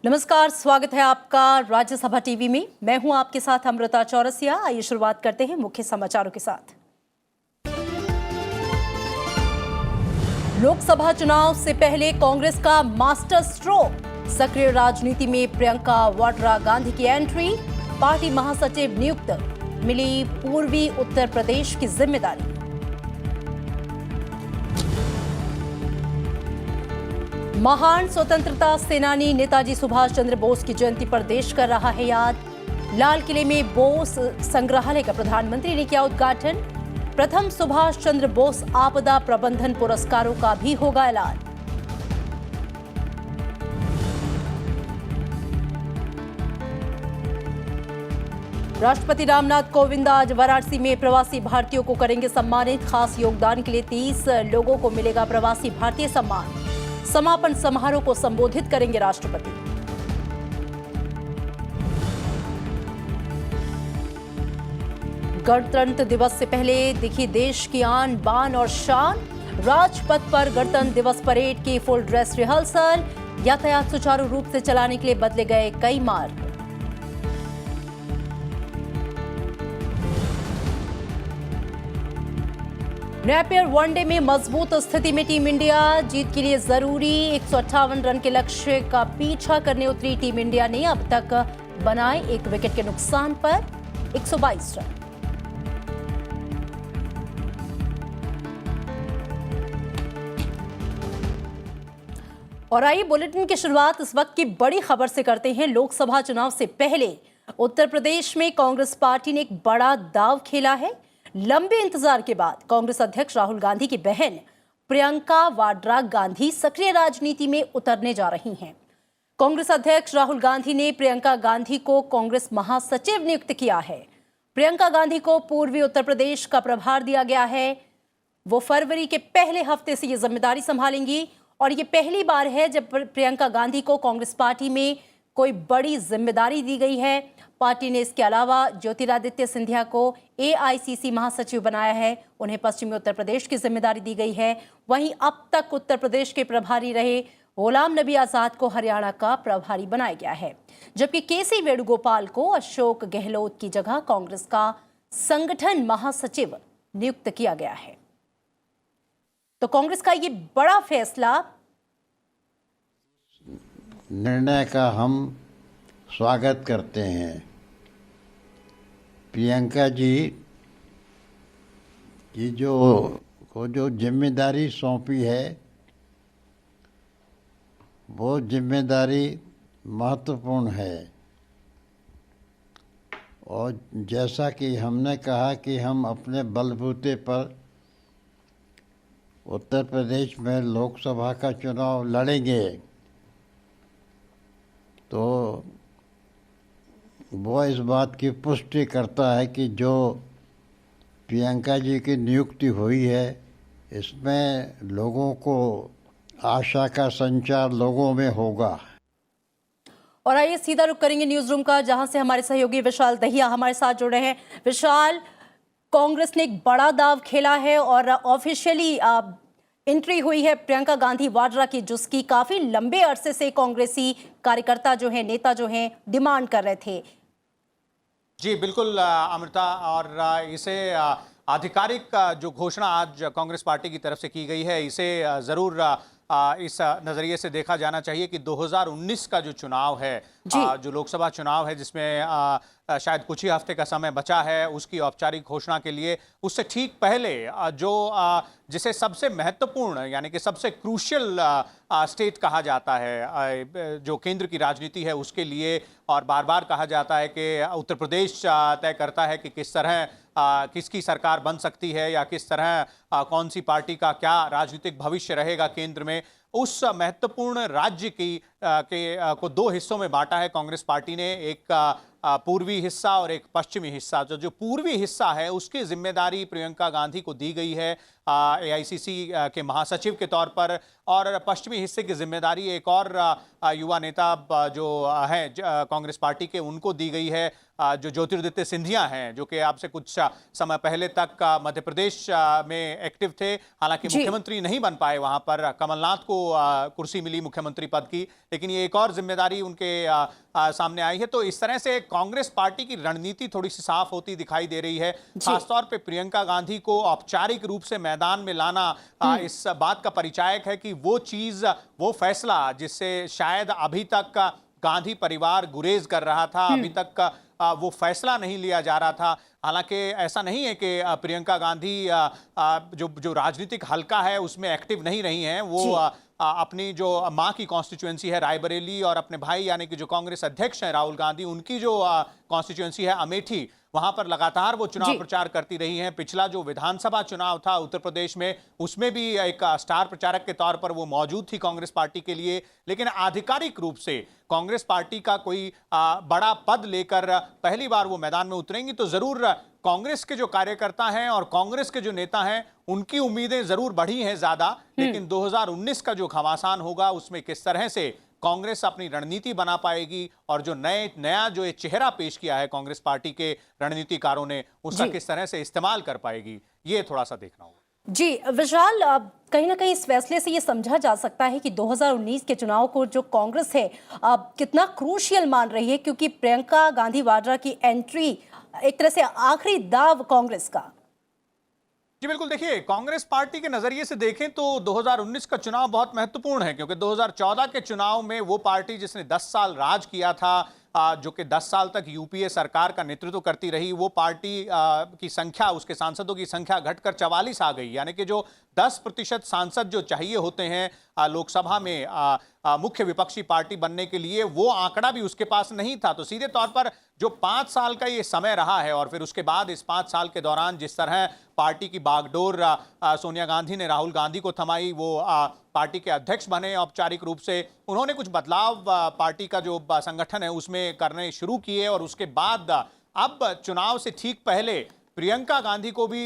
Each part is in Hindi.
नमस्कार, स्वागत है आपका राज्यसभा टीवी में। मैं हूं आपके साथ अमृता चौरसिया। आइए शुरुआत करते हैं मुख्य समाचारों के साथ। लोकसभा चुनाव से पहले कांग्रेस का मास्टर स्ट्रोक, सक्रिय राजनीति में प्रियंका वाड्रा गांधी की एंट्री, पार्टी महासचिव नियुक्त, मिली पूर्वी उत्तर प्रदेश की जिम्मेदारी। महान स्वतंत्रता सेनानी नेताजी सुभाष चंद्र बोस की जयंती पर देश कर रहा है याद। लाल किले में बोस संग्रहालय का प्रधानमंत्री ने किया उद्घाटन। प्रथम सुभाष चंद्र बोस आपदा प्रबंधन पुरस्कारों का भी होगा ऐलान। राष्ट्रपति रामनाथ कोविंद आज वाराणसी में प्रवासी भारतीयों को करेंगे सम्मानित। खास योगदान के लिए 30 लोगों को मिलेगा प्रवासी भारतीय सम्मान। समापन समारोह को संबोधित करेंगे राष्ट्रपति। गणतंत्र दिवस से पहले दिखी देश की आन बान और शान। राजपथ पर गणतंत्र दिवस परेड की फुल ड्रेस रिहर्सल। यातायात सुचारू रूप से चलाने के लिए बदले गए कई मार्ग। नेपियर वनडे में मजबूत स्थिति में टीम इंडिया। जीत के लिए जरूरी 158 रन के लक्ष्य का पीछा करने उतरी टीम इंडिया ने अब तक बनाए 1 विकेट के नुकसान पर 122 रन। और आइए बुलेटिन की शुरुआत इस वक्त की बड़ी खबर से करते हैं। लोकसभा चुनाव से पहले उत्तर प्रदेश में कांग्रेस पार्टी ने एक बड़ा दांव खेला है। लंबे इंतजार के बाद कांग्रेस अध्यक्ष राहुल गांधी की बहन प्रियंका वाड्रा गांधी सक्रिय राजनीति में उतरने जा रही हैं। कांग्रेस अध्यक्ष राहुल गांधी ने प्रियंका गांधी को कांग्रेस महासचिव नियुक्त किया है। प्रियंका गांधी को पूर्वी उत्तर प्रदेश का प्रभार दिया गया है। वो फरवरी के पहले हफ्ते से ये जिम्मेदारी संभालेंगी और ये पहली बार है जब प्रियंका गांधी को कांग्रेस पार्टी में कोई बड़ी जिम्मेदारी दी गई है। पार्टी ने इसके अलावा ज्योतिरादित्य सिंधिया को एआईसीसी महासचिव बनाया है। उन्हें पश्चिमी उत्तर प्रदेश की जिम्मेदारी दी गई है। वहीं अब तक उत्तर प्रदेश के प्रभारी रहे गुलाम नबी आजाद को हरियाणा का प्रभारी बनाया गया है, जबकि केसी वेणुगोपाल को अशोक गहलोत की जगह कांग्रेस का संगठन महासचिव नियुक्त किया गया है। तो कांग्रेस का ये बड़ा फैसला, निर्णय का हम स्वागत करते हैं। प्रियंका जी की जो जिम्मेदारी सौंपी है वो जिम्मेदारी महत्वपूर्ण है। और जैसा कि हमने कहा कि हम अपने बलबूते पर उत्तर प्रदेश में लोकसभा का चुनाव लड़ेंगे, तो वो इस बात की पुष्टि करता है कि जो प्रियंका जी की नियुक्ति हुई है इसमें लोगों को आशा का संचार लोगों में होगा। और आइए सीधा रुख करेंगे न्यूज रूम का, जहां से हमारे सहयोगी विशाल दहिया हमारे साथ जुड़े हैं। विशाल, कांग्रेस ने एक बड़ा दांव खेला है और ऑफिशियली एंट्री हुई है प्रियंका गांधी वाड्रा की, जिसकी काफी लंबे अरसे से कांग्रेसी कार्यकर्ता जो है, नेता जो हैं, डिमांड कर रहे थे। जी बिल्कुल अमृता, और इसे आधिकारिक जो घोषणा आज कांग्रेस पार्टी की तरफ से की गई है, इसे ज़रूर इस नज़रिए से देखा जाना चाहिए कि 2019 का जो चुनाव है, जो लोकसभा चुनाव है जिसमें शायद कुछ ही हफ्ते का समय बचा है उसकी औपचारिक घोषणा के लिए, उससे ठीक पहले जो जिसे सबसे महत्वपूर्ण यानी कि सबसे क्रूशियल स्टेट कहा जाता है, जो केंद्र की राजनीति है उसके लिए, और बार बार कहा जाता है कि उत्तर प्रदेश तय करता है कि किस तरह किसकी सरकार बन सकती है या किस तरह कौन सी पार्टी का क्या राजनीतिक भविष्य रहेगा केंद्र में। उस महत्वपूर्ण राज्य को 2 हिस्सों में बांटा है कांग्रेस पार्टी ने, एक पूर्वी हिस्सा और एक पश्चिमी हिस्सा। जो पूर्वी हिस्सा है उसकी जिम्मेदारी प्रियंका गांधी को दी गई है। AICC के महासचिव के तौर पर, और पश्चिमी हिस्से की जिम्मेदारी एक और युवा नेता जो हैं कांग्रेस पार्टी के, उनको दी गई है, जो ज्योतिरादित्य सिंधिया हैं, जो कि आपसे कुछ समय पहले तक मध्य प्रदेश में एक्टिव थे। हालांकि मुख्यमंत्री नहीं बन पाए, वहां पर कमलनाथ को कुर्सी मिली मुख्यमंत्री पद की, लेकिन ये एक और जिम्मेदारी उनके सामने आई है। तो इस तरह से कांग्रेस पार्टी की रणनीति थोड़ी सी साफ होती दिखाई दे रही है। खासतौर पे प्रियंका गांधी को औपचारिक रूप से मैदान में लाना इस बात का परिचायक है कि वो चीज, वो फैसला जिससे शायद अभी तक गांधी परिवार गुरेज कर रहा था, अभी तक वो फैसला नहीं लिया जा रहा था। हालांकि ऐसा नहीं है कि प्रियंका गांधी जो राजनीतिक हलका है उसमें एक्टिव नहीं रही हैं। वो अपनी जो मां की कॉन्स्टिट्यूएंसी है रायबरेली, और अपने भाई यानी कि जो कांग्रेस अध्यक्ष हैं राहुल गांधी, उनकी जो कॉन्स्टिट्यूएंसी है अमेठी, वहां पर लगातार वो चुनाव प्रचार करती रही हैं। पिछला जो विधानसभा चुनाव था उत्तर प्रदेश में, उसमें भी एक स्टार प्रचारक के तौर पर वो मौजूद थी कांग्रेस पार्टी के लिए। लेकिन आधिकारिक रूप से कांग्रेस पार्टी का कोई बड़ा पद लेकर पहली बार वो मैदान में उतरेंगी तो जरूर कांग्रेस के जो कार्यकर्ता हैं और कांग्रेस के जो नेता हैं, उनकी उम्मीदें जरूर बढ़ी हैं ज्यादा। लेकिन 2019 का जो घमासान होगा, उसमें किस तरह से कांग्रेस अपनी रणनीति बना पाएगी, और जो नया जो ये चेहरा पेश किया है कांग्रेस पार्टी के रणनीतिकारों ने, उसका किस तरह से इस्तेमाल कर पाएगी, ये थोड़ा सा देखना होगा। जी विशाल, कहीं ना कहीं इस फैसले से ये समझा जा सकता है कि 2019 के चुनाव को जो कांग्रेस है कितना क्रूशियल मान रही है, क्योंकि प्रियंका गांधी वाड्रा की एंट्री एक तरह से आखिरी दाव कांग्रेस का। जी बिल्कुल, देखिए कांग्रेस पार्टी के नजरिए से देखें तो 2019 का चुनाव बहुत महत्वपूर्ण है, क्योंकि 2014 के चुनाव में वो पार्टी जिसने 10 साल राज किया था, जो कि 10 साल तक यूपीए सरकार का नेतृत्व करती रही, वो पार्टी की संख्या, उसके सांसदों की संख्या घटकर 44 आ गई। यानी कि जो 10% सांसद जो चाहिए होते हैं लोकसभा में मुख्य विपक्षी पार्टी बनने के लिए, वो आंकड़ा भी उसके पास नहीं था। तो सीधे तौर पर जो 5 साल का ये समय रहा है, और फिर उसके बाद इस 5 साल के दौरान जिस तरह पार्टी की बागडोर सोनिया गांधी ने राहुल गांधी को थमाई, वो पार्टी के अध्यक्ष बने औपचारिक रूप से, उन्होंने कुछ बदलाव पार्टी का जो संगठन है उसमें करने शुरू किए, और उसके बाद अब चुनाव से ठीक पहले प्रियंका गांधी को भी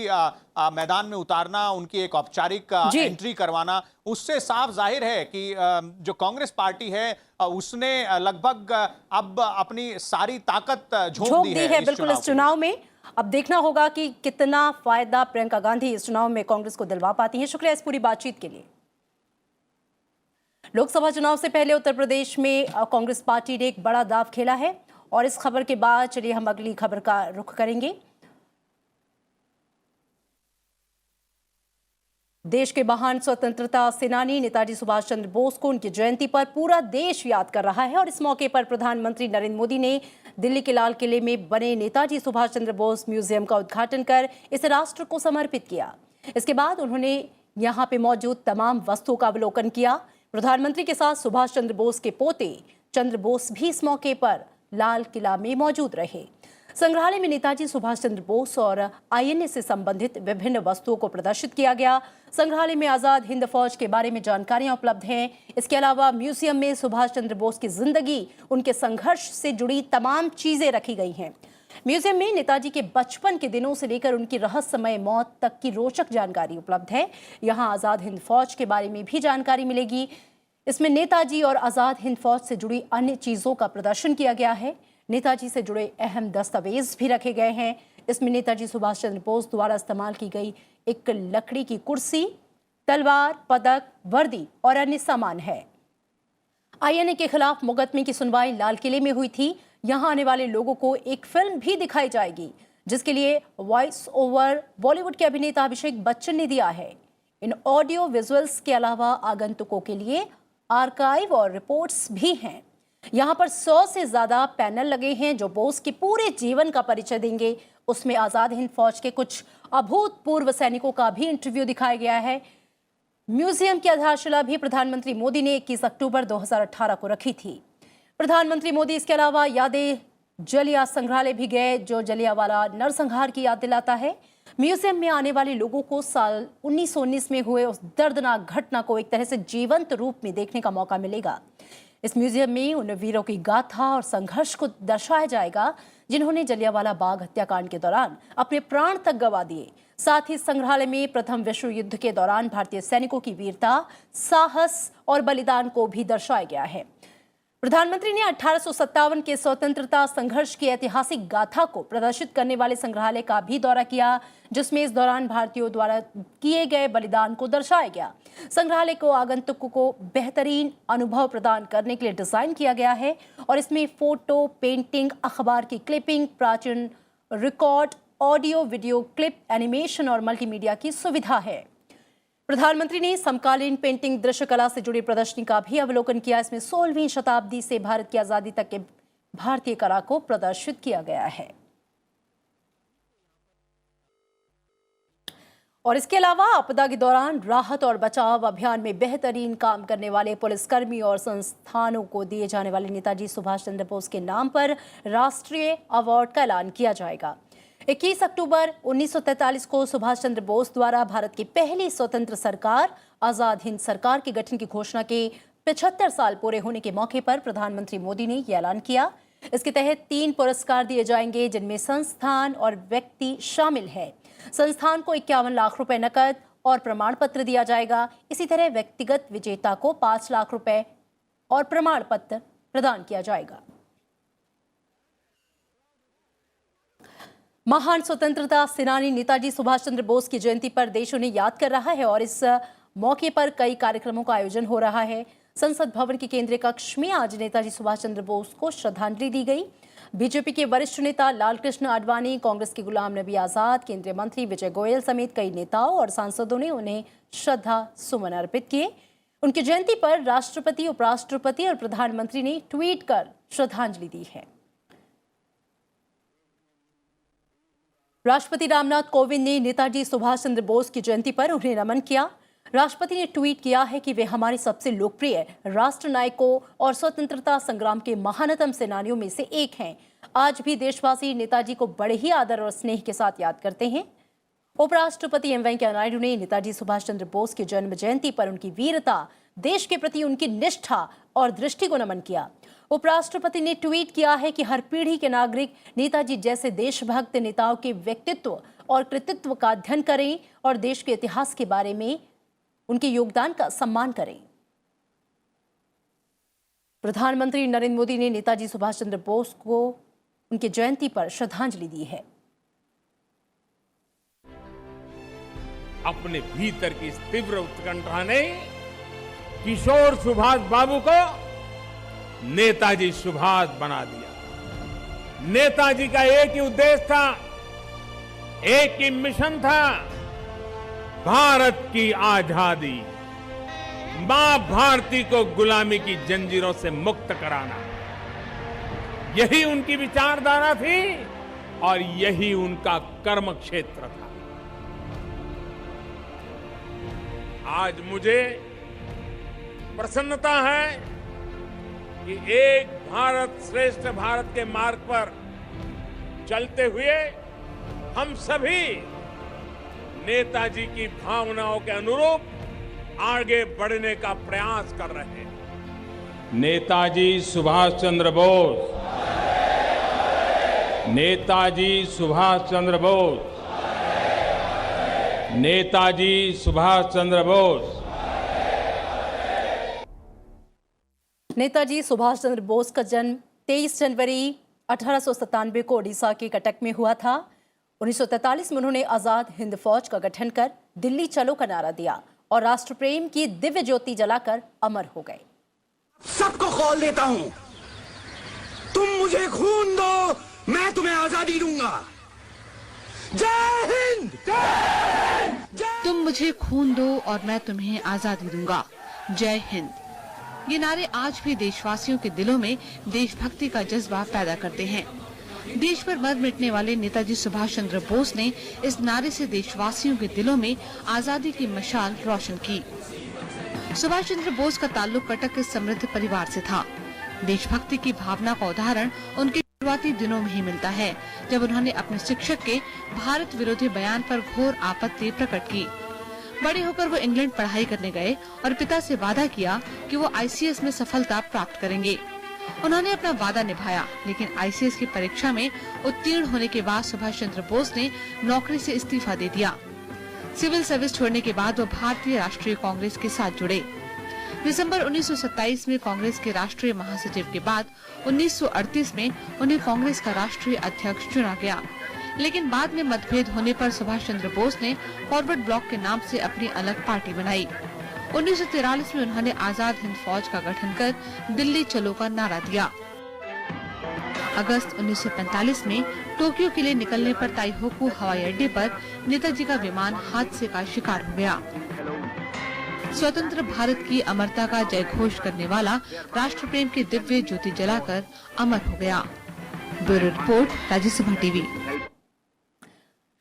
मैदान में उतारना, उनकी एक औपचारिक एंट्री करवाना, उससे साफ जाहिर है कि जो कांग्रेस पार्टी है उसने लगभग अब अपनी सारी ताकत झोंक दी है बिल्कुल इस चुनाव में। अब देखना होगा कि कितना फायदा प्रियंका गांधी इस चुनाव में कांग्रेस को दिलवा पाती हैं। शुक्रिया इस पूरी बातचीत के लिए। लोकसभा चुनाव से पहले उत्तर प्रदेश में कांग्रेस पार्टी ने एक बड़ा दांव खेला है, और इस खबर के बाद चलिए हम अगली खबर का रुख करेंगे। देश के महान स्वतंत्रता सेनानी नेताजी सुभाष चंद्र बोस को उनकी जयंती पर पूरा देश याद कर रहा है, और इस मौके पर प्रधानमंत्री नरेंद्र मोदी ने दिल्ली के लाल किले में बने नेताजी सुभाष चंद्र बोस म्यूजियम का उद्घाटन कर इसे राष्ट्र को समर्पित किया। इसके बाद उन्होंने यहां पे मौजूद तमाम वस्तुओं का अवलोकन किया। प्रधानमंत्री के साथ सुभाष चंद्र बोस के पोते चंद्र बोस भी इस मौके पर लाल किला में मौजूद रहे। संग्रहालय में नेताजी सुभाष चंद्र बोस और आईएनए से संबंधित विभिन्न वस्तुओं को प्रदर्शित किया गया। संग्रहालय में आजाद हिंद फौज के बारे में जानकारियां उपलब्ध हैं। इसके अलावा म्यूजियम में सुभाष चंद्र बोस की जिंदगी, उनके संघर्ष से जुड़ी तमाम चीजें रखी गई हैं। म्यूजियम में नेताजी के बचपन के दिनों से लेकर उनकी रहस्यमय मौत तक की रोचक जानकारी उपलब्ध है। यहाँ आजाद हिंद फौज के बारे में भी जानकारी मिलेगी। इसमें नेताजी और आजाद हिंद फौज से जुड़ी अन्य चीजों का प्रदर्शन किया गया है। नेताजी से जुड़े अहम दस्तावेज भी रखे गए हैं। इसमें नेताजी सुभाष चंद्र बोस द्वारा इस्तेमाल की गई एक लकड़ी की कुर्सी, तलवार, पदक, वर्दी और अन्य सामान है। आईएनए के खिलाफ मुकदमे की सुनवाई लाल किले में हुई थी। यहां आने वाले लोगों को एक फिल्म भी दिखाई जाएगी, जिसके लिए वॉइस ओवर बॉलीवुड के अभिनेता अभिषेक बच्चन ने दिया है। इन ऑडियो विजुअल्स के अलावा आगंतुकों के लिए आर्काइव और रिपोर्ट्स भी हैं। यहाँ पर 100 से ज्यादा पैनल लगे हैं जो बोस के पूरे जीवन का परिचय देंगे। उसमें आजाद हिंद फौज के कुछ अभूतपूर्व सैनिकों का भी इंटरव्यू दिखाया गया है। म्यूजियम की आधारशिला भी प्रधानमंत्री मोदी ने 21 अक्टूबर 2018 को रखी थी। प्रधानमंत्री मोदी इसके अलावा यादें जलिया संग्रहालय भी गए, जो जलियांवाला नरसंहार की याद दिलाता है। म्यूजियम में आने वाले लोगों को साल 1919 में हुए उस दर्दनाक घटना को एक तरह से जीवंत रूप में देखने का मौका मिलेगा। इस म्यूजियम में उन वीरों की गाथा और संघर्ष को दर्शाया जाएगा जिन्होंने जलियांवाला बाग हत्याकांड के दौरान अपने प्राण तक गंवा दिए। साथ ही संग्रहालय में प्रथम विश्व युद्ध के दौरान भारतीय सैनिकों की वीरता, साहस और बलिदान को भी दर्शाया गया है। प्रधानमंत्री ने 1857 के स्वतंत्रता संघर्ष की ऐतिहासिक गाथा को प्रदर्शित करने वाले संग्रहालय का भी दौरा किया, जिसमें इस दौरान भारतीयों द्वारा किए गए बलिदान को दर्शाया गया। संग्रहालय को आगंतुकों को बेहतरीन अनुभव प्रदान करने के लिए डिजाइन किया गया है और इसमें फोटो, पेंटिंग, अखबार की क्लिपिंग, प्राचीन record, audio video clip, animation और मल्टीमीडिया की सुविधा है। प्रधानमंत्री ने समकालीन पेंटिंग दृश्य कला से जुड़ी प्रदर्शनी का भी अवलोकन किया। इसमें 16वीं शताब्दी से भारत की आजादी तक के भारतीय कला को प्रदर्शित किया गया है। और इसके अलावा आपदा के दौरान राहत और बचाव अभियान में बेहतरीन काम करने वाले पुलिसकर्मी और संस्थानों को दिए जाने वाले नेताजी सुभाष चंद्र बोस के नाम पर राष्ट्रीय अवार्ड का ऐलान किया जाएगा। 21 अक्टूबर 1943 को सुभाष चंद्र बोस द्वारा भारत की पहली स्वतंत्र सरकार आजाद हिंद सरकार के गठन की घोषणा के 75 साल पूरे होने के मौके पर प्रधानमंत्री मोदी ने यह ऐलान किया। इसके तहत 3 पुरस्कार दिए जाएंगे, जिनमें संस्थान और व्यक्ति शामिल है। संस्थान को 51 लाख रुपए नकद और प्रमाण पत्र दिया जाएगा। इसी तरह व्यक्तिगत विजेता को 5 लाख रुपए और प्रमाण पत्र प्रदान किया जाएगा। महान स्वतंत्रता सेनानी नेताजी सुभाष चंद्र बोस की जयंती पर देश उन्हें याद कर रहा है और इस मौके पर कई कार्यक्रमों का आयोजन हो रहा है। संसद भवन के केंद्रीय कक्ष में आज नेताजी सुभाष चंद्र बोस को श्रद्धांजलि दी गई। बीजेपी के वरिष्ठ नेता लालकृष्ण आडवाणी, कांग्रेस के गुलाम नबी आजाद, केंद्रीय मंत्री विजय गोयल समेत कई नेताओं और सांसदों ने उन्हें श्रद्धा सुमन अर्पित किए। उनकी जयंती पर राष्ट्रपति, उपराष्ट्रपति और प्रधानमंत्री ने ट्वीट कर श्रद्धांजलि दी है। राष्ट्रपति रामनाथ कोविंद ने नेताजी सुभाष चंद्र बोस की जयंती पर उन्हें नमन किया। राष्ट्रपति ने ट्वीट किया है कि वे हमारे सबसे लोकप्रिय राष्ट्र नायकों और स्वतंत्रता संग्राम के महानतम सेनानियों में से एक हैं। आज भी देशवासी नेताजी को बड़े ही आदर और स्नेह के साथ याद करते हैं। उपराष्ट्रपति एम वेंकैया नायडू ने नेताजी सुभाष चंद्र बोस की जन्म जयंती पर उनकी वीरता, देश के प्रति उनकी निष्ठा और दृष्टि को नमन किया। उपराष्ट्रपति ने ट्वीट किया है कि हर पीढ़ी के नागरिक नेताजी जैसे देशभक्त नेताओं के व्यक्तित्व और कृतित्व का अध्ययन करें और देश के इतिहास के बारे में उनके योगदान का सम्मान करें। प्रधानमंत्री नरेंद्र मोदी ने नेताजी सुभाष चंद्र बोस को उनकी जयंती पर श्रद्धांजलि दी है। अपने भीतर की इस तीव्र उत्कंठा ने किशोर सुभाष बाबू को नेताजी सुभाष बना दिया। नेताजी का एक ही उद्देश्य था, एक ही मिशन था, भारत की आजादी, मां भारती को गुलामी की जंजीरों से मुक्त कराना। यही उनकी विचारधारा थी और यही उनका कर्म क्षेत्र था। आज मुझे प्रसन्नता है कि एक भारत श्रेष्ठ भारत के मार्ग पर चलते हुए हम सभी नेताजी की भावनाओं के अनुरूप आगे बढ़ने का प्रयास कर रहे हैं। नेताजी सुभाष चंद्र बोस, नेताजी सुभाष चंद्र बोस, नेताजी सुभाष चंद्र बोस। नेताजी सुभाष चंद्र बोस का जन्म 23 जनवरी 1897 को ओडिशा के कटक में हुआ था। 1943 में उन्होंने आजाद हिंद फौज का गठन कर दिल्ली चलो का नारा दिया और राष्ट्र प्रेम की दिव्य ज्योति जलाकर अमर हो गए। सबको कॉल देता हूं, तुम मुझे खून दो, मैं तुम्हें आजादी दूंगा। जय हिंद, जय हिंद। तुम मुझे खून दो और मैं तुम्हें आजादी दूंगा। जय हिंद। ये नारे आज भी देशवासियों के दिलों में देशभक्ति का जज्बा पैदा करते हैं। देश पर मर मिटने वाले नेताजी सुभाष चंद्र बोस ने इस नारे से देशवासियों के दिलों में आजादी की मशाल रोशन की। सुभाष चंद्र बोस का ताल्लुक कटक के समृद्ध परिवार से था। देशभक्ति की भावना का उदाहरण उनके शुरुआती दिनों में ही मिलता है, जब उन्होंने अपने शिक्षक के भारत विरोधी बयान पर घोर आपत्ति प्रकट की। बड़े होकर वो इंग्लैंड पढ़ाई करने गए और पिता से वादा किया कि वो आईसीएस में सफलता प्राप्त करेंगे। उन्होंने अपना वादा निभाया, लेकिन आईसीएस की परीक्षा में उत्तीर्ण होने के बाद सुभाष चंद्र बोस ने नौकरी से इस्तीफा दे दिया। सिविल सर्विस छोड़ने के बाद वो भारतीय राष्ट्रीय कांग्रेस के साथ जुड़े। दिसंबर 1927 में कांग्रेस के राष्ट्रीय महासचिव के बाद 1938 में उन्हें कांग्रेस का राष्ट्रीय अध्यक्ष चुना गया, लेकिन बाद में मतभेद होने पर सुभाष चंद्र बोस ने फॉरवर्ड ब्लॉक के नाम से अपनी अलग पार्टी बनाई। 1943 में उन्होंने आजाद हिंद फौज का गठन कर दिल्ली चलो का नारा दिया। अगस्त 1945 में टोक्यो के लिए निकलने पर ताइहोकू हवाई अड्डे पर नेताजी का विमान हादसे का शिकार हो गया। स्वतंत्र भारत की अमरता का जय घोष करने वाला राष्ट्र प्रेम की दिव्य ज्योति जलाकर अमर हो गया। Bureau report, Rajya Sabha TV.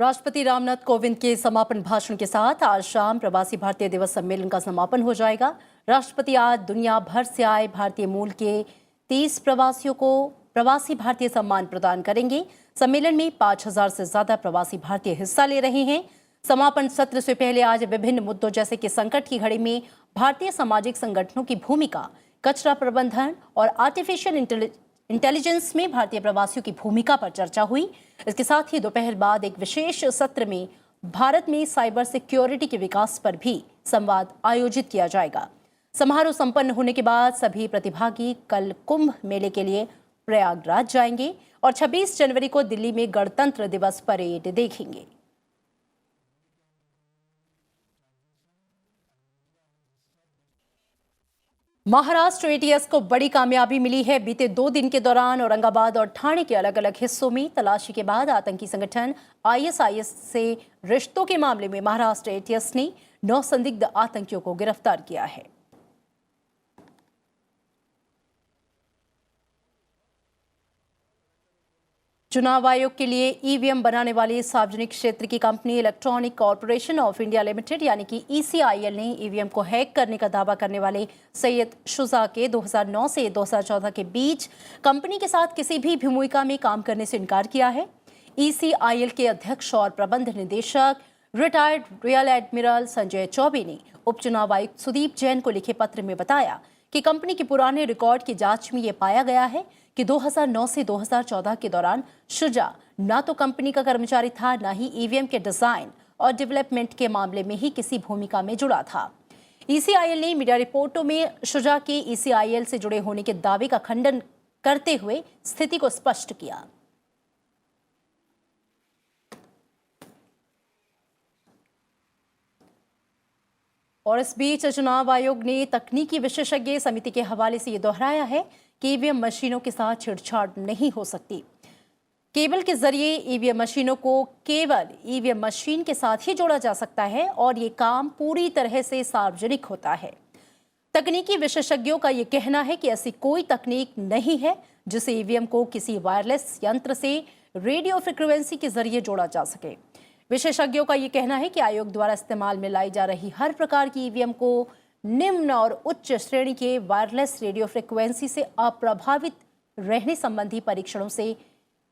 राष्ट्रपति रामनाथ कोविंद के समापन भाषण के साथ आज शाम प्रवासी भारतीय दिवस सम्मेलन का समापन हो जाएगा। राष्ट्रपति आज दुनिया भर से आए भारतीय मूल के 30 प्रवासियों को प्रवासी भारतीय सम्मान प्रदान करेंगे। सम्मेलन में 5000 से ज्यादा प्रवासी भारतीय हिस्सा ले रहे हैं। समापन सत्र से पहले आज विभिन्न मुद्दों जैसे कि संकट की घड़ी में भारतीय सामाजिक संगठनों की भूमिका, कचरा प्रबंधन और आर्टिफिशियल इंटेलिजेंस में भारतीय प्रवासियों की भूमिका पर चर्चा हुई। इसके साथ ही दोपहर बाद एक विशेष सत्र में भारत में साइबर सिक्योरिटी के विकास पर भी संवाद आयोजित किया जाएगा। समारोह संपन्न होने के बाद सभी प्रतिभागी कल कुंभ मेले के लिए प्रयागराज जाएंगे और 26 जनवरी को दिल्ली में गणतंत्र दिवस परेड देखेंगे। महाराष्ट्र एटीएस को बड़ी कामयाबी मिली है। बीते 2 दिन के दौरान औरंगाबाद और ठाणे के अलग अलग हिस्सों में तलाशी के बाद आतंकी संगठन आईएसआईएस से रिश्तों के मामले में महाराष्ट्र एटीएस ने 9 संदिग्ध आतंकियों को गिरफ्तार किया है। चुनाव आयोग के लिए ईवीएम बनाने वाली सार्वजनिक क्षेत्र की company electronic corporation of India limited यानी कि ईसीआईएल ने ईवीएम को हैक करने का दावा करने वाले सैयद शुजा के 2009 से 2014 के बीच कंपनी के साथ किसी भी भूमिका में काम करने से इनकार किया है। ईसीआईएल के अध्यक्ष और प्रबंध निदेशक retired real admiral Sanjay Choubey ने उपचुनाव आयुक्त सुदीप जैन को लिखे पत्र में बताया कि कंपनी के पुराने रिकॉर्ड की जांच में यह पाया गया है कि 2009 से 2014 के दौरान शुजा ना तो कंपनी का कर्मचारी था, ना ही ईवीएम के डिजाइन और डेवलपमेंट के मामले में ही किसी भूमिका में जुड़ा था। ईसीआईएल ने मीडिया रिपोर्टों में शुजा के ईसीआईएल से जुड़े होने के दावे का खंडन करते हुए स्थिति को स्पष्ट किया। और इस बीच चुनाव आयोग ने तकनीकी विशेषज्ञ समिति के हवाले से ये दोहराया है कि ईवीएम मशीनों के साथ छेड़छाड़ नहीं हो सकती। केबल के जरिए ईवीएम मशीनों को केवल ईवीएम मशीन के साथ ही जोड़ा जा सकता है और ये काम पूरी तरह से सार्वजनिक होता है। तकनीकी विशेषज्ञों का ये कहना है कि ऐसी कोई तकनीक नहीं है जिसे ईवीएम को किसी वायरलेस यंत्र से रेडियो फ्रिक्वेंसी के जरिए जोड़ा जा सके। विशेषज्ञों का ये कहना है कि आयोग द्वारा इस्तेमाल में लाई जा रही हर प्रकार की ईवीएम को निम्न और उच्च श्रेणी के वायरलेस रेडियो फ्रिक्वेंसी से अप्रभावित रहने संबंधी परीक्षणों से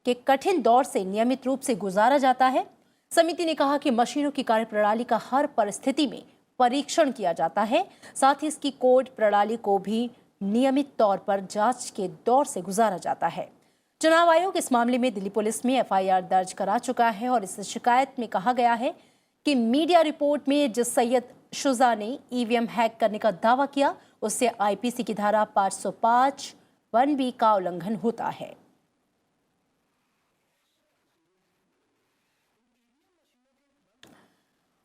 के कठिन दौर से नियमित रूप से गुजारा जाता है। समिति ने कहा कि मशीनों की कार्यप्रणाली का हर परिस्थिति में परीक्षण किया जाता है, साथ ही इसकी कोड प्रणाली को भी नियमित तौर पर जांच के दौर से गुजारा जाता है। चुनाव आयोग इस मामले में दिल्ली पुलिस में एफआईआर दर्ज करा चुका है और इस शिकायत में कहा गया है कि मीडिया रिपोर्ट में जिस सैयद शुजा ने ईवीएम हैक करने का दावा किया उससे आईपीसी की धारा 505 1B का उल्लंघन होता है।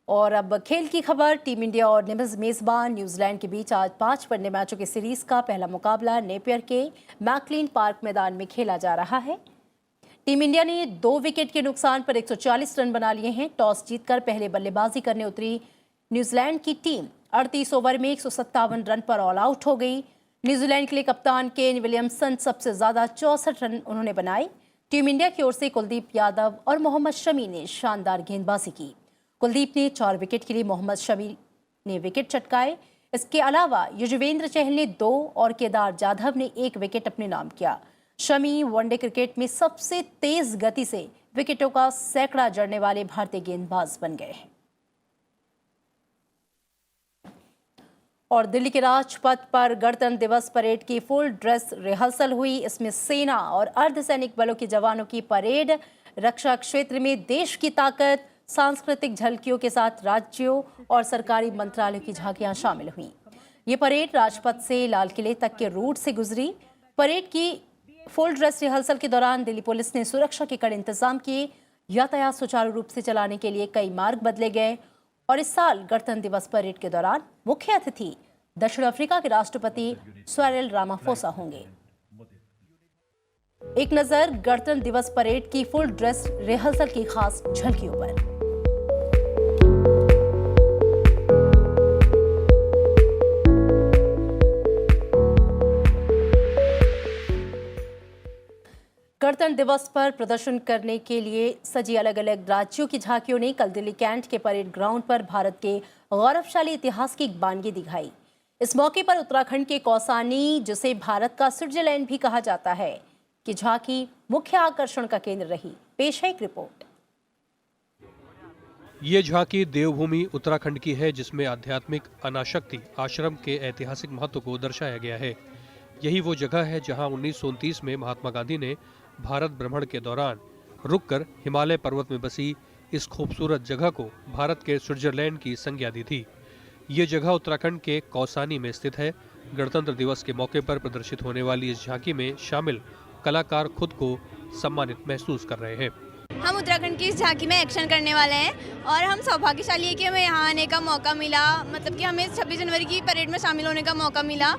और अब खेल की खबर। टीम इंडिया और मेजबान न्यूजीलैंड के बीच आज 5 वनडे मैचों की सीरीज का पहला मुकाबला नेपियर के मैकलीन पार्क मैदान में खेला जा रहा है। टीम इंडिया ने 2 विकेट के नुकसान पर 140 रन बना लिए हैं। टॉस जीतकर पहले बल्लेबाजी करने उतरी न्यूजीलैंड की टीम 38 ओवर में 157 रन पर ऑल आउट हो गई। न्यूजीलैंड के लिए कप्तान केन विलियमसन सबसे ज्यादा 64 रन उन्होंने बनाए। टीम इंडिया की ओर से कुलदीप यादव और मोहम्मद शमी ने शानदार गेंदबाजी की। कुलदीप ने 4 विकेट के लिए, मोहम्मद शमी ने विकेट चटकाए। इसके अलावा युजवेंद्र चहल ने 2 और केदार जाधव ने 1 विकेट अपने नाम किया। शमी वनडे क्रिकेट में सबसे तेज गति से विकेटों का सैकड़ा जड़ने वाले भारतीय गेंदबाज बन गए हैं। और दिल्ली के राजपथ पर गणतंत्र दिवस परेड की फुल ड्रेस रिहर्सल हुई। इसमें सेना और अर्धसैनिक बलों के जवानों की परेड, रक्षा क्षेत्र में देश की ताकत, सांस्कृतिक झलकियों के साथ राज्यों और सरकारी मंत्रालयों की झांकियां शामिल हुई। ये परेड राजपथ से लाल किले तक के रूट से गुजरी। परेड की फुल ड्रेस रिहर्सल के दौरान दिल्ली पुलिस ने सुरक्षा के कड़े इंतजाम किए। यातायात सुचारू रूप से चलाने के लिए कई मार्ग बदले गए। और इस साल गणतंत्र दिवस परेड के दौरान मुख्य अतिथि दक्षिण अफ्रीका के राष्ट्रपति सिरिल रामाफोसा होंगे। एक नजर गणतंत्र दिवस परेड की फुल ड्रेस रिहर्सल की खास झलकियों पर। गणतंत्र दिवस पर प्रदर्शन करने के लिए सजी अलग अलग राज्यों की झांकियों ने कल दिल्ली कैंट के परेड ग्राउंड पर भारत के गौरवशाली इतिहास की एक बानगी दिखाई। इस मौके पर उत्तराखंड के कौसानी, जिसे भारत का स्विट्जरलैंड भी कहा जाता है, की झांकी मुख्य आकर्षण का केंद्र रही। पेश है एक रिपोर्ट। ये झांकी देवभूमि उत्तराखंड की है, जिसमें आध्यात्मिक अनाशक्ति आश्रम के ऐतिहासिक महत्व को दर्शाया गया है। यही वो जगह है जहां 1929 में महात्मा गांधी ने भारत भ्रमण के दौरान रुककर हिमालय पर्वत में बसी इस खूबसूरत जगह को भारत के स्विट्जरलैंड की संज्ञा दी थी। ये जगह उत्तराखंड के कौसानी में स्थित है। गणतंत्र दिवस के मौके पर प्रदर्शित होने वाली इस झांकी में शामिल कलाकार खुद को सम्मानित महसूस कर रहे हैं। हम उत्तराखंड की इस झांकी में एक्शन करने वाले हैं और हम सौभाग्यशाली है कि हमें यहाँ आने का मौका मिला। मतलब कि हमें 26 जनवरी की परेड में शामिल होने का मौका मिला।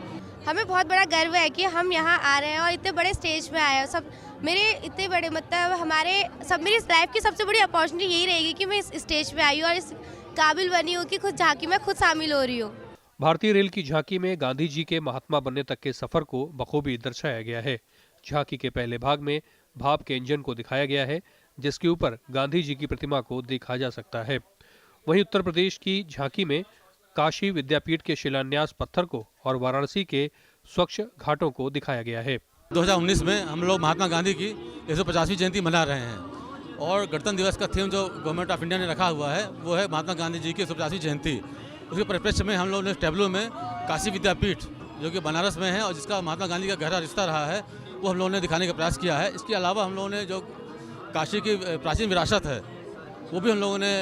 हमें बहुत बड़ा गर्व है कि हम यहाँ आ रहे हैं और इतने बड़े स्टेज पे आए हैं। सब मेरे इतने बड़े मतलब मेरी लाइफ की सबसे बड़ी अपॉर्चुनिटी यही रहेगी कि मैं इस स्टेज पे आई हूँ और इस काबिल बनी हूँ कि खुद झांकी में खुद शामिल हो रही हूँ। भारतीय रेल की झांकी में गांधी जी के महात्मा बनने तक के सफर को बखूबी दर्शाया गया है। झांकी के पहले भाग में भाप के इंजन को दिखाया गया है, जिसके ऊपर गांधी जी की प्रतिमा को देखा जा सकता है। वहीं उत्तर प्रदेश की झांकी में काशी विद्यापीठ के शिलान्यास पत्थर को और वाराणसी के स्वच्छ घाटों को दिखाया गया है। 2019 में हम लोग महात्मा गांधी की 150वीं जयंती मना रहे हैं और गणतंत्र दिवस का थीम जो गवर्नमेंट ऑफ इंडिया ने रखा हुआ है वो है महात्मा गांधी जी की 150वीं जयंती। उसके परिप्रेक्ष्य में हम लोगों ने टैबलो में काशी विद्यापीठ जो कि बनारस में है और जिसका महात्मा गांधी का गहरा रिश्ता रहा है वो हम लोगों ने दिखाने का प्रयास किया है। इसके अलावा हम लोगों ने जो काशी की प्राचीन विरासत है वो भी हम लोगों ने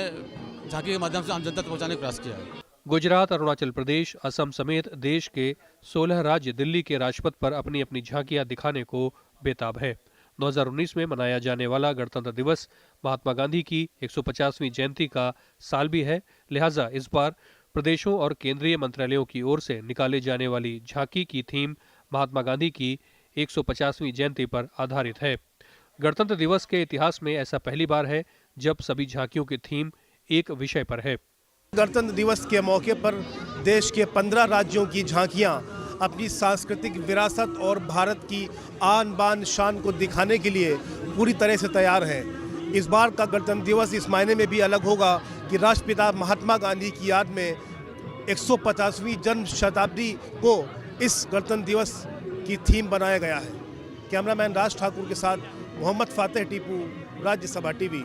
झांकी के माध्यम से आम जनता तक पहुँचाने का प्रयास किया है। गुजरात, अरुणाचल प्रदेश, असम समेत देश के 16 राज्य दिल्ली के राजपथ पर अपनी अपनी झांकियां दिखाने को बेताब है। 2019 में मनाया जाने वाला गणतंत्र दिवस महात्मा गांधी की 150वीं जयंती का साल भी है। लिहाजा इस बार प्रदेशों और केंद्रीय मंत्रालयों की ओर से निकाले जाने वाली झांकी की थीम महात्मा गांधी की 150वीं जयंती पर आधारित है। गणतंत्र दिवस के इतिहास में ऐसा पहली बार है जब सभी झांकियों की थीम एक विषय पर है। गणतंत्र दिवस के मौके पर देश के 15 राज्यों की झांकियां अपनी सांस्कृतिक विरासत और भारत की आन बान शान को दिखाने के लिए पूरी तरह से तैयार हैं। इस बार का गणतंत्र दिवस इस मायने में भी अलग होगा कि राष्ट्रपिता महात्मा गांधी की याद में 150वीं जन्म शताब्दी को इस गणतंत्र दिवस की थीम बनाया गया है। कैमरामैन राज ठाकुर के साथ मोहम्मद फातेह टीपू, राज्यसभा टीवी।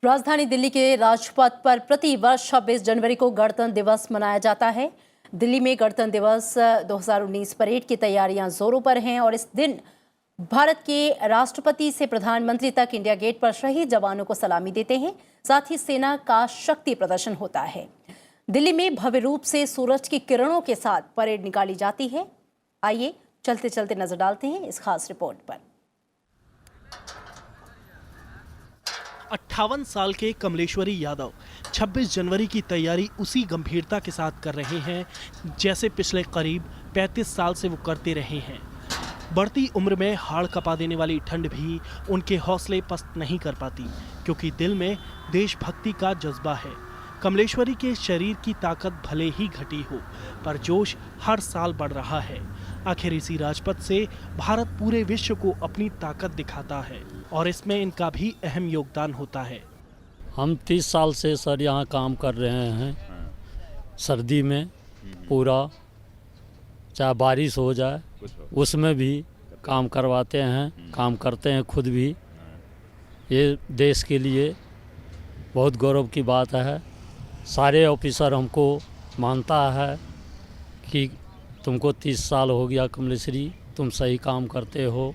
राजधानी दिल्ली के राजपथ पर प्रति वर्ष 26 जनवरी को गणतंत्र दिवस मनाया जाता है। दिल्ली में गणतंत्र दिवस 2019 परेड की तैयारियां जोरों पर हैं और इस दिन भारत के राष्ट्रपति से प्रधानमंत्री तक इंडिया गेट पर शहीद जवानों को सलामी देते हैं। साथ ही सेना का शक्ति प्रदर्शन होता है। दिल्ली में भव्य रूप से सूरज की किरणों के साथ परेड निकाली जाती है। आइए चलते चलते नजर डालते हैं इस खास रिपोर्ट पर। 58 साल के कमलेश्वरी यादव 26 जनवरी की तैयारी उसी गंभीरता के साथ कर रहे हैं जैसे पिछले करीब 35 साल से वो करते रहे हैं। बढ़ती उम्र में हाड़ कपा देने वाली ठंड भी उनके हौसले पस्त नहीं कर पाती, क्योंकि दिल में देशभक्ति का जज्बा है। कमलेश्वरी के शरीर की ताकत भले ही घटी हो, पर जोश हर साल बढ़ रहा है। आखिर इसी राजपथ से भारत पूरे विश्व को अपनी ताकत दिखाता है और इसमें इनका भी अहम योगदान होता है। हम 30 साल से सर यहाँ काम कर रहे हैं। सर्दी में पूरा चाहे बारिश हो जाए उसमें भी काम करवाते हैं, काम करते हैं खुद भी। ये देश के लिए बहुत गौरव की बात है। सारे ऑफिसर हमको मानता है कि तुमको 30 साल हो गया कमलेश्वरी, तुम सही काम करते हो।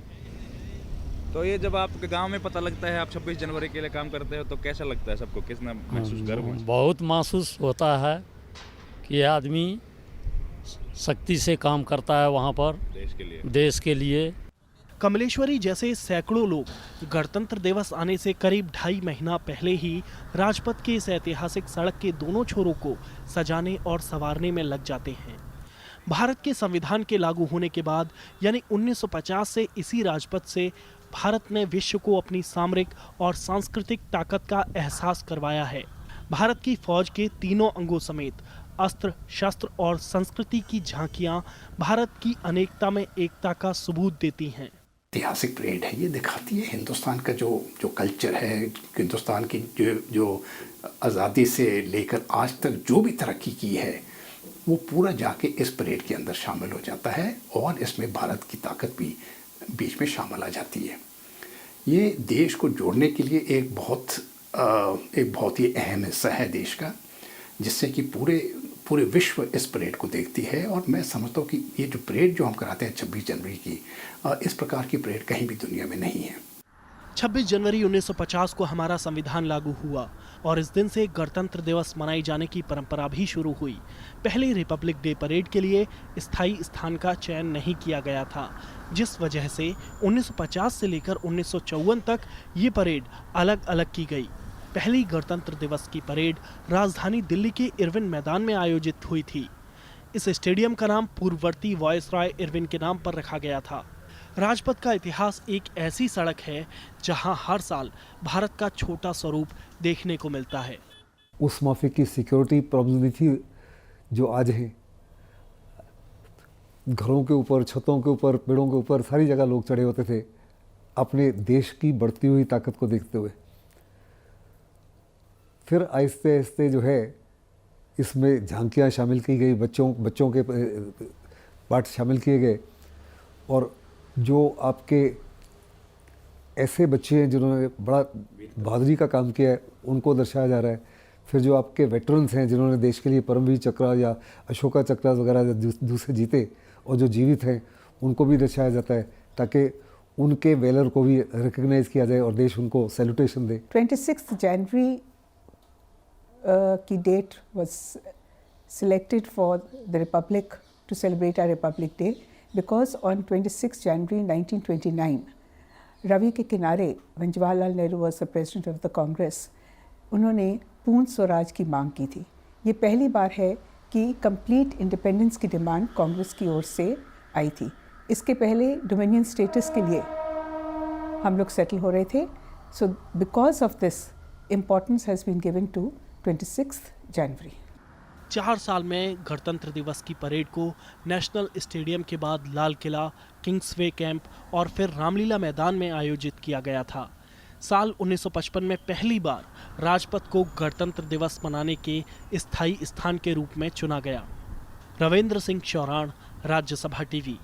तो ये जब आपके गांव में पता लगता है आप 26 जनवरी के लिए काम करते हो तो कैसा लगता है सबको, कितना महसूस गर्व है? बहुत महसूस होता है कि ये आदमी शक्ति से काम करता है वहाँ पर देश के लिए। कमलेश्वरी जैसे सैकड़ों लोग गणतंत्र दिवस आने से करीब 2.5 महीना पहले ही राजपथ के इस ऐतिहासिक सड़क के दोनों छोरों को सजाने और संवारने में लग जाते हैं। भारत के संविधान के लागू होने के बाद यानी 1950 से इसी राजपथ से भारत ने विश्व को अपनी सामरिक और सांस्कृतिक ताकत का एहसास करवाया है। भारत की फौज के तीनों अंगों समेत अस्त्र शस्त्र और संस्कृति की झांकियां भारत की अनेकता में एकता का सबूत देती हैं। ऐतिहासिक परेड है, ये दिखाती है हिंदुस्तान का जो कल्चर है, हिंदुस्तान की जो आज़ादी से लेकर आज तक जो भी तरक्की की है वो पूरा जाके इस परेड के अंदर शामिल हो जाता है और इसमें भारत की ताकत भी बीच में शामिल आ जाती है। ये देश को जोड़ने के लिए एक बहुत ही अहम हिस्सा है देश का, जिससे कि पूरे विश्व इस परेड को देखती है। और मैं समझता हूँ कि ये जो परेड जो हम कराते हैं 26 जनवरी की, इस प्रकार की परेड कहीं भी दुनिया में नहीं है। 26 जनवरी 1950 को हमारा संविधान लागू हुआ और इस दिन से गणतंत्र दिवस मनाए जाने की परंपरा भी शुरू हुई। पहले रिपब्लिक डे परेड के लिए स्थायी स्थान का चयन नहीं किया गया था, जिस वजह से 1950 से लेकर 1954 तक ये परेड अलग अलग की गई। पहली गणतंत्र दिवस की परेड राजधानी दिल्ली के इरविन मैदान में आयोजित हुई थी। इस स्टेडियम का नाम पूर्ववर्ती वायसराय इरविन के नाम पर रखा गया था। राजपथ का इतिहास एक ऐसी सड़क है जहां हर साल भारत का छोटा स्वरूप देखने को मिलता है। उस माफी की सिक्योरिटी प्रॉब्लम थी जो आज है। घरों के ऊपर, छतों के ऊपर, पेड़ों के ऊपर सारी जगह लोग चढ़े होते थे अपने देश की बढ़ती हुई ताकत को देखते हुए। फिर आहिस्ते आहिस्ते जो है इसमें झांकियाँ शामिल की गई, बच्चों के पार्ट शामिल किए गए और जो आपके ऐसे बच्चे हैं जिन्होंने बड़ा बहादुरी का काम किया है उनको दर्शाया जा रहा है। फिर जो आपके वेटरन्स हैं जिन्होंने देश के लिए परमवीर चक्र या अशोका चक्र वगैरह दूसरे जीते और जो जीवित हैं उनको भी दर्शाया जाता है ताकि उनके वेलर को भी रिकग्नाइज किया जाए और देश उनको सैल्यूटेशन दे। 26 जनवरी की date was selected for the republic to celebrate our republic day because on 26 January 1929, Ravi के किनारे when Jawaharlal Nehru was the president of the Congress, उन्होंने पूर्ण स्वराज की मांग की थी। ये पहली बार है कि कंप्लीट इंडिपेंडेंस की डिमांड कांग्रेस की ओर से आई थी। इसके पहले डोमिनियन स्टेटस के लिए हम लोग सेटल हो रहे थे। So because of this importance has been given to 26 January. 4 साल में गणतंत्र दिवस की परेड को नेशनल स्टेडियम के बाद लाल किला, किंग्सवे कैंप और फिर रामलीला मैदान में आयोजित किया गया था। साल 1955 में पहली बार राजपथ को गणतंत्र दिवस मनाने के स्थायी स्थान के रूप में चुना गया। रविंद्र सिंह चौरान, राज्यसभा टीवी।